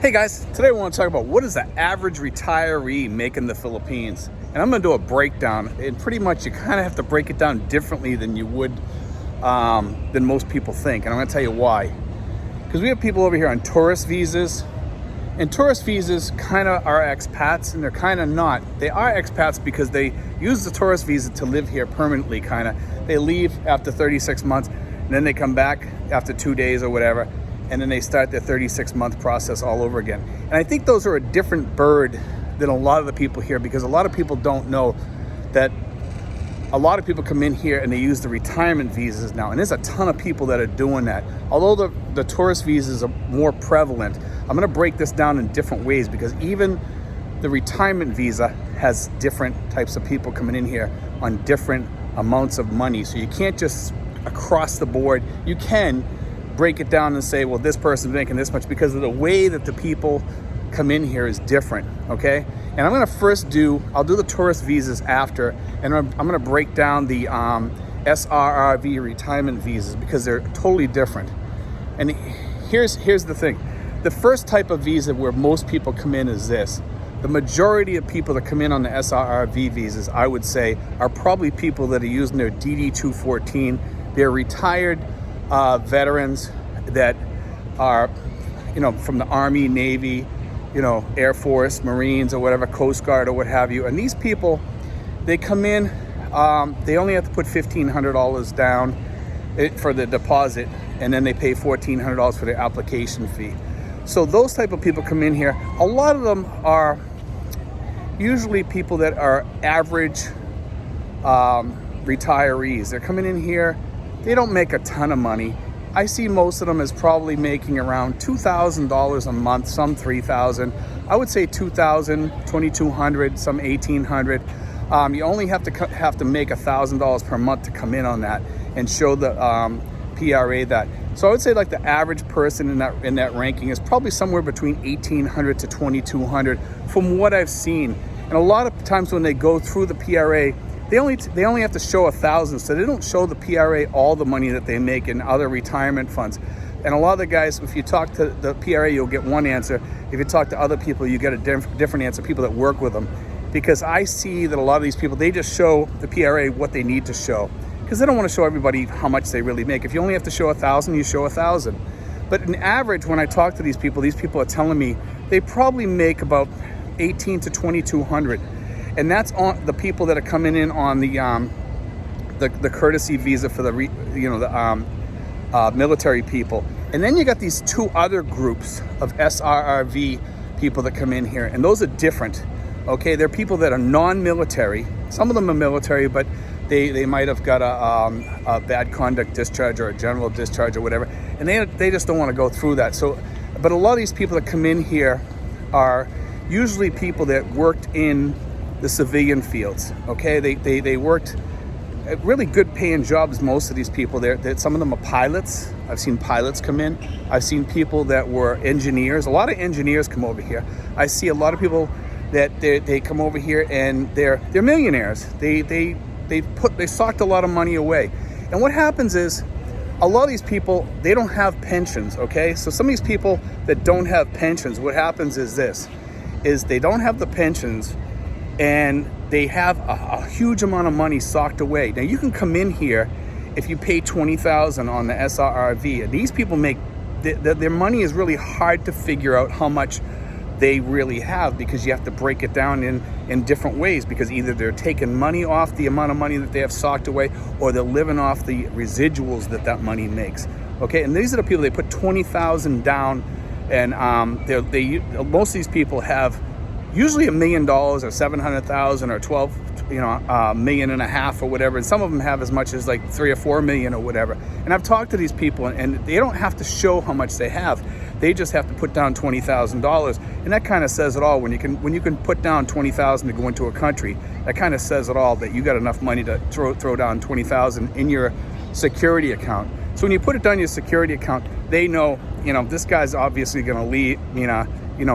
Hey guys, today I want to talk about what does the average retiree make in the Philippines. And I'm going to do a breakdown, and pretty much you kind of have to break it down differently than you would, than most people think. And I'm going to tell you why. Because we have people over here on tourist visas, and tourist visas kind of are expats, and they're kind of not. They are expats because they use the tourist visa to live here permanently, kind of. They leave after 36 months, and then they come back after 2 days or whatever, and then they start their 36-month process all over again. And I think those are a different bird than a lot of the people here, because a lot of people don't know that a lot of people come in here and they use the retirement visas now. And there's a ton of people that are doing that. Although the tourist visas are more prevalent, I'm gonna break this down in different ways, because even the retirement visa has different types of people coming in here on different amounts of money. So you can't just across the board, you can break it down and say, well, this person's making this much, because of the way that the people come in here is different, okay? And I'm gonna I'll do the tourist visas after, and I'm gonna break down the SRRV retirement visas, because they're totally different. And here's the thing. The first type of visa where most people come in is this. The majority of people that come in on the SRRV visas, I would say, are probably people that are using their DD-214. They're retired veterans that are, from the Army, Navy, Air Force, Marines, or whatever, Coast Guard or what have you. And these people, they come in, they only have to put $1,500 down for the deposit, and then they pay $1,400 for their application fee. So those type of people come in here. A lot of them are usually people that are average retirees. They're coming in here. They don't make a ton of money. I see most of them as probably making around $2,000 a month, some $3,000. I would say $2,000, $2,200, some $1,800. You only have to make $1,000 per month to come in on that and show the PRA that. So I would say like the average person in that ranking is probably somewhere between $1,800 to $2,200 from what I've seen. And a lot of times when they go through the PRA, they only have to show $1,000, so they don't show the PRA all the money that they make in other retirement funds. And a lot of the guys, if you talk to the PRA, you'll get one answer. If you talk to other people, you get a different answer, people that work with them. Because I see that a lot of these people, they just show the PRA what they need to show, because they don't want to show everybody how much they really make. If you only have to show $1,000, you show $1,000. But in average, when I talk to these people are telling me they probably make about $1,800 to $2,200. And that's on the people that are coming in on the courtesy visa for the military people. And then you got these two other groups of SRRV people that come in here, and those are different. Okay, they're people that are non-military. Some of them are military, but they might have got a bad conduct discharge or a general discharge or whatever, and they just don't want to go through that. So, but a lot of these people that come in here are usually people that worked in the civilian fields. Okay, they worked at really good paying jobs. Most of these people, some of them are pilots. I've seen pilots come in. I've seen people that were engineers. A lot of engineers come over here. I see a lot of people that they come over here and they're millionaires. They socked a lot of money away. And what happens is, a lot of these people, they don't have pensions. Okay, so some of these people that don't have pensions, what happens is they don't have the pensions, and they have a huge amount of money socked away. Now you can come in here if you pay $20,000 on the SRRV, and these people make their money is really hard to figure out how much they really have, because you have to break it down in different ways, because either they're taking money off the amount of money that they have socked away, or they're living off the residuals that money makes. Okay, and these are the people, they put $20,000 down, and most of these people have usually $1 million or $700,000 or 12 million and a half or whatever, and some of them have as much as like 3 or 4 million or whatever. And I've talked to these people, and they don't have to show how much they have. They just have to put down $20,000, and that kind of says it all. When you can put down $20,000 to go into a country, that kind of says it all, that you got enough money to throw down $20,000 in your security account. So when you put it down in your security account, they know, this guy's obviously going to leave,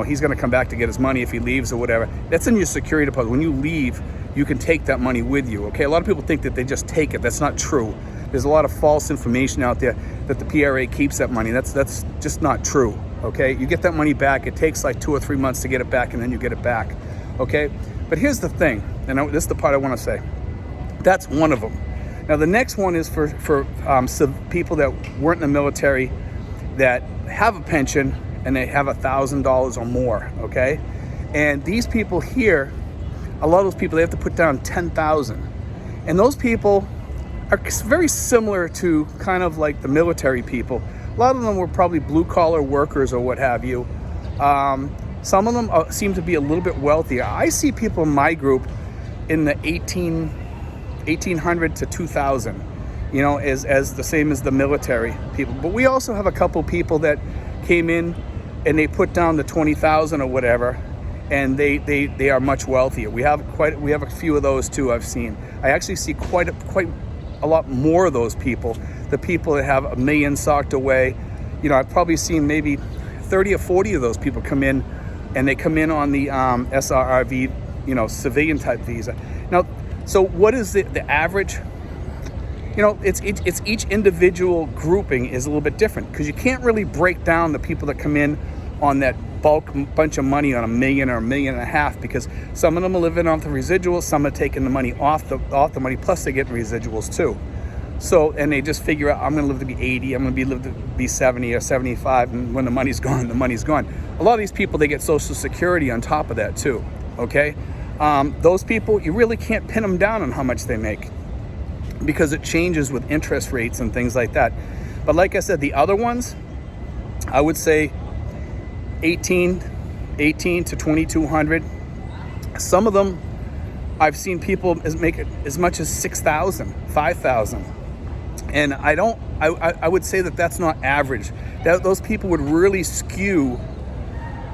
he's going to come back to get his money if he leaves or whatever. That's in your security deposit. When you leave, you can take that money with you. Okay, a lot of people think that they just take it. That's not true. There's a lot of false information out there that the PRA keeps that money. That's just not true. okay? You get that money back. It takes like 2 or 3 months to get it back, and then you get it back, okay? But here's the thing, and this is the part I want to say. That's one of them. Now, the next one is for people that weren't in the military that have a pension and they have $1,000 or more, okay? And these people here, a lot of those people, they have to put down $10,000. And those people are very similar to kind of like the military people. A lot of them were probably blue-collar workers or what have you. Some of them seem to be a little bit wealthier. I see people in my group in the 1,800 to 2,000, you know, as the same as the military people. But we also have a couple people that came in and they put down the 20,000 or whatever, and they are much wealthier. We have a few of those too. I've seen. I actually see quite a lot more of those people. The people that have $1 million socked away. You know, I've probably seen maybe 30 or 40 of those people come in, and they come in on the SRRV, you know, civilian type visa. Now, so what is the average? You know, it's each individual grouping is a little bit different, because you can't really break down the people that come in on that bulk bunch of money on $1 million or $1.5 million, because some of them are living off the residuals, some are taking the money off the money, plus they get residuals too. So, and they just figure out, I'm going to live to be 80, I'm going to live to be 70 or 75, and when the money's gone, the money's gone. A lot of these people, they get Social Security on top of that too, okay? Those people, you really can't pin them down on how much they make, because it changes with interest rates and things like that. But like I said, the other ones, I would say 18 to 2,200. Some of them, I've seen people make it as much as 6,000, 5,000. And I would say that that's not average. Those people would really skew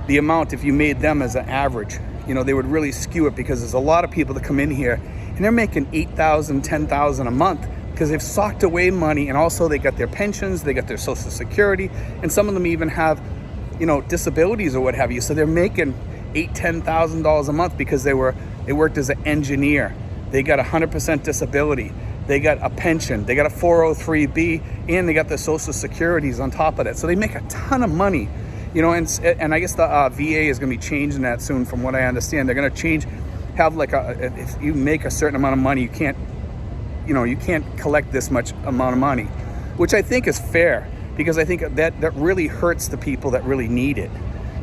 the amount if you made them as an average. You know, they would really skew it, because there's a lot of people that come in here and they're making 8,000, 10,000 a month, because they've socked away money, and also they got their pensions, they got their Social Security, and some of them even have, you know, disabilities or what have you. So they're making $8,000, $10,000 a month because they worked as an engineer. They got 100% disability. They got a pension. They got a 403B, and they got the Social Securities on top of that. So they make a ton of money, you know. And I guess the VA is going to be changing that soon, from what I understand. They're going to have like if you make a certain amount of money, you can't collect this much amount of money, which I think is fair, because I think that really hurts the people that really need it,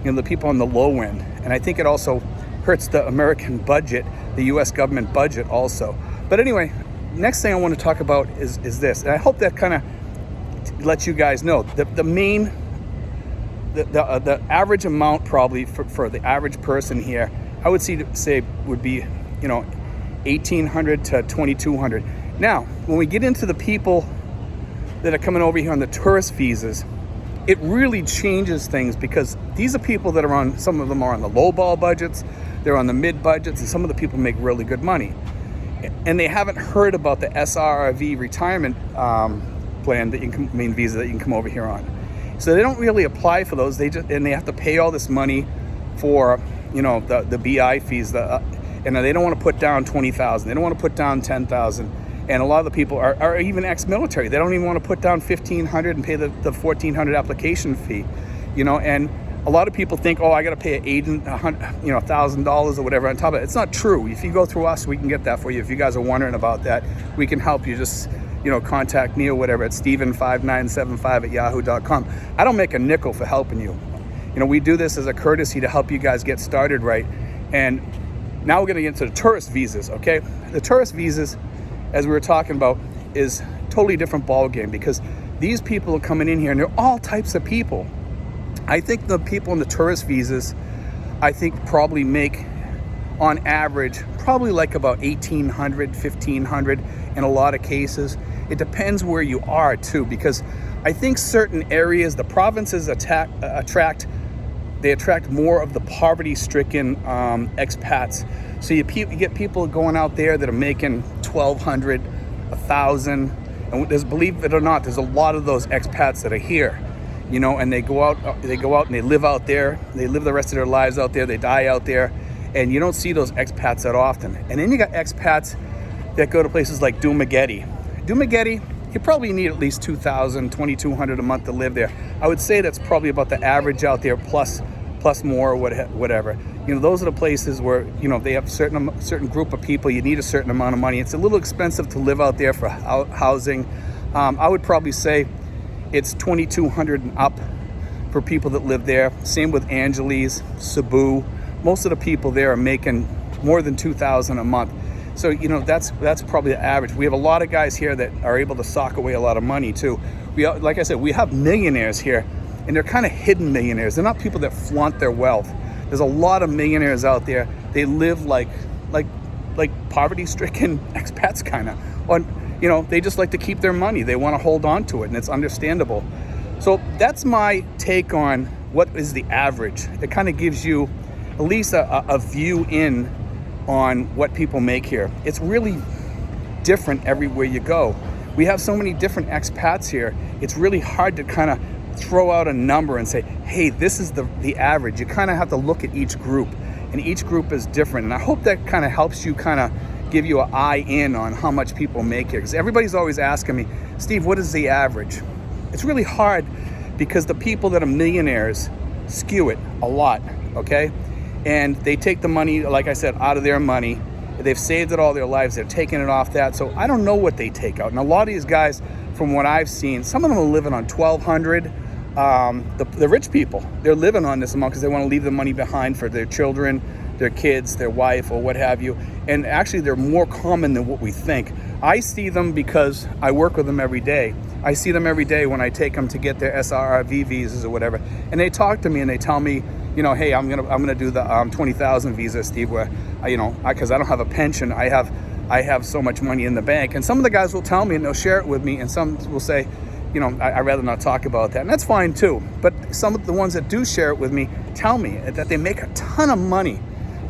you know, the people on the low end. And I think it also hurts the American budget, the US government budget also. But anyway, next thing I want to talk about is this, and I hope that kind of lets you guys know the average amount probably for the average person here, I would say would be, you know, 1,800 to 2,200. Now, when we get into the people that are coming over here on the tourist visas, it really changes things, because these are people that are on, some of them are on the low ball budgets, they're on the mid budgets, and some of the people make really good money. And they haven't heard about the SRRV retirement plan, visa that you can come over here on. So they don't really apply for those. They have to pay all this money for, you know, the BI fees, and they don't want to put down 20,000. They don't want to put down 10,000. And a lot of the people are even ex-military. They don't even want to put down $1,500 and pay the $1,400 application fee, you know. And a lot of people think, oh, I got to pay an agent, you know, $1,000 or whatever on top of it. It's not true. If you go through us, we can get that for you. If you guys are wondering about that, we can help you. Just, you know, contact me or whatever at Steven5975@yahoo.com. I don't make a nickel for helping you. You know, we do this as a courtesy to help you guys get started right. And now we're going to get into the tourist visas, okay? The tourist visas, as we were talking about, is totally different ball game, because these people are coming in here and they're all types of people. I think the people in the tourist visas, I think probably make, on average, probably like about $1,800, $1,500 in a lot of cases. It depends where you are too, because I think certain areas, the provinces attract more of the poverty-stricken expats. So you get people going out there that are making $1,200, $1,000, and believe it or not, there's a lot of those expats that are here, you know, and they go out and they live out there. They live the rest of their lives out there. They die out there, and you don't see those expats that often. And then you got expats that go to places like Dumaguete. Dumaguete you probably need at least $2,000, $2,200 a month to live there. I would say that's probably about the average out there, plus more, whatever. You know, those are the places where, you know, they have certain group of people. You need a certain amount of money. It's a little expensive to live out there for housing. I would probably say it's $2,200 and up for people that live there. Same with Angeles, Cebu. Most of the people there are making more than $2,000 a month. So, you know, that's probably the average. We have a lot of guys here that are able to sock away a lot of money too. Like I said, we have millionaires here, and they're kind of hidden millionaires. They're not people that flaunt their wealth. There's a lot of millionaires out there. They live like poverty-stricken expats kind of. Or, you know, they just like to keep their money. They want to hold on to it, and it's understandable. So that's my take on what is the average. It kind of gives you at least a view in on what people make here. It's really different everywhere you go. We have so many different expats here. It's really hard to kind of throw out a number and say, hey, this is the average. You kind of have to look at each group, and each group is different. And I hope that kind of helps you kind of give you an eye in on how much people make here. Because everybody's always asking me, Steve, what is the average? It's really hard because the people that are millionaires skew it a lot, okay? And they take the money, like I said, out of their money. They've saved it all their lives. They're taking it off that. So I don't know what they take out. And a lot of these guys, from what I've seen, some of them are living on $1,200. The rich people, they're living on this amount because they want to leave the money behind for their children, their kids, their wife, or what have you. And actually, they're more common than what we think. I see them because I work with them every day. I see them every day when I take them to get their SRRV visas or whatever. And they talk to me and they tell me, you know, hey, I'm gonna do the 20,000 visa, Steve, where because I don't have a pension, I have so much money in the bank. And some of the guys will tell me and they'll share it with me, and some will say, you know, I'd rather not talk about that, and that's fine too. But some of the ones that do share it with me tell me that they make a ton of money,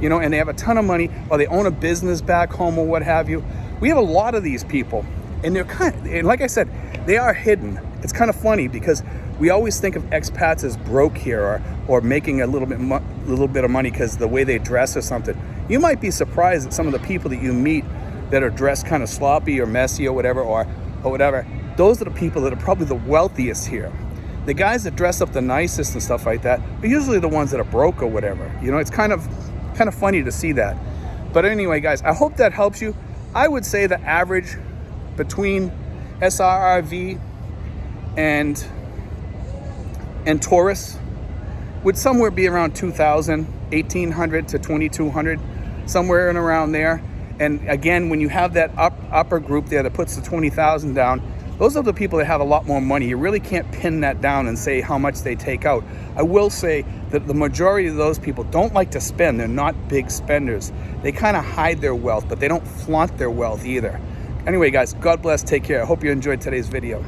you know, and they have a ton of money, or they own a business back home or what have you. We have a lot of these people, and they're and like I said, they are hidden. It's kind of funny because we always think of expats as broke here, or making a little bit of money because the way they dress or something. You might be surprised at some of the people that you meet that are dressed kind of sloppy or messy or whatever, or whatever. Those are the people that are probably the wealthiest here. The guys that dress up the nicest and stuff like that are usually the ones that are broke or whatever. You know, it's kind of funny to see that. But anyway, guys, I hope that helps you. I would say the average between SRRV and tourists would somewhere be around 2,000, 1,800 to 2,200, somewhere in around there. And again, when you have that upper group there that puts the 20,000 down, those are the people that have a lot more money. You really can't pin that down and say how much they take out. I will say that the majority of those people don't like to spend. They're not big spenders. They kind of hide their wealth, but they don't flaunt their wealth either. Anyway, guys, God bless. Take care. I hope you enjoyed today's video.